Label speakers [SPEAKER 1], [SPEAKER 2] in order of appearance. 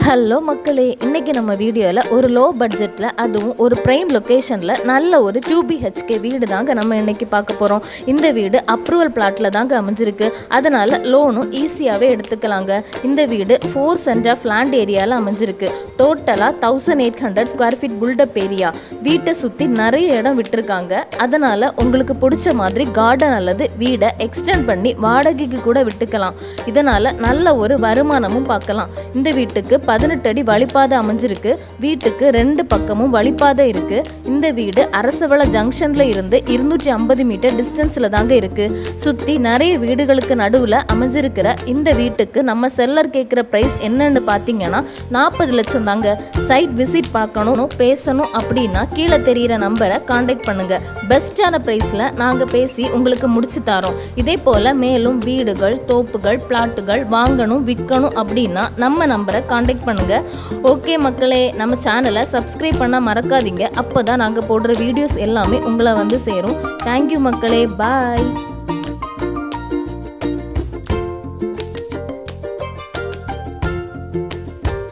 [SPEAKER 1] Hello மக்களே, இன்றைக்கி நம்ம வீடியோவில் ஒரு லோ பட்ஜெட்டில் அதுவும் ஒரு ப்ரைம் லொக்கேஷனில் நல்ல ஒரு 2BHK வீடு தாங்க நம்ம இன்றைக்கி பார்க்க போகிறோம். இந்த வீடு அப்ரூவல் பிளாட்டில் தாங்க அமைஞ்சிருக்கு. அதனால் லோனும் ஈஸியாகவே எடுத்துக்கலாங்க. இந்த வீடு 4 சென்ட் ஆஃப் லேண்ட் ஏரியாவில் அமைஞ்சிருக்கு. டோட்டலாக 1800 ஸ்கொயர் ஃபீட் புல்டப் ஏரியா. வீட்டை சுற்றி நிறைய இடம் விட்டுருக்காங்க. அதனால் உங்களுக்கு பிடிச்ச மாதிரி கார்டன் அல்லது வீடை எக்ஸ்டெண்ட் பண்ணி வாடகைக்கு கூட விட்டுக்கலாம். இதனால் நல்ல ஒரு வருமானமும் பார்க்கலாம். இந்த வீட்டுக்கு 18 அடி வழிப்பாதை அமைஞ்சிருக்கு. வீட்டுக்கு 2 பக்கமும் வழிப்பாதை இருக்கு. இந்த வீடு அரசவள ஜங்ஷன்ல இருந்து 250 மீட்டர் டிஸ்டன்ஸ்ல தாங்க இருக்கு. சுத்தி நிறைய வீடுகளுக்கு நடுவுல அமைஞ்சிருக்கிற இந்த வீட்டுக்கு நம்ம செல்லர் கேட்கிற பிரைஸ் என்னன்னு பாத்தீங்கன்னா 40 லட்சம் தாங்க. சைட் விசிட் பார்க்கணும், பேசணும் அப்படின்னா கீழே தெரியிற நம்பரை கான்டாக்ட் பண்ணுங்க. பெஸ்டான பிரைஸ்ல நாங்க பேசி உங்களுக்கு முடிச்சு தரோம். இதே போல மேலும் வீடுகள், தோப்புகள், பிளாட்டுகள் வாங்கணும், விற்கணும் அப்படின்னா நம்ம நம்பரை கான்டாக்ட் பண்ணுங்க. ஓகே மக்களே, நம்ம சேனலை சப்ஸ்கிரைப் பண்ண மறக்காதீங்க. அப்போதான் நாங்கள் போடுற வீடியோஸ் எல்லாமே உங்களை வந்து சேரும். தேங்க்யூ மக்களே, பாய்.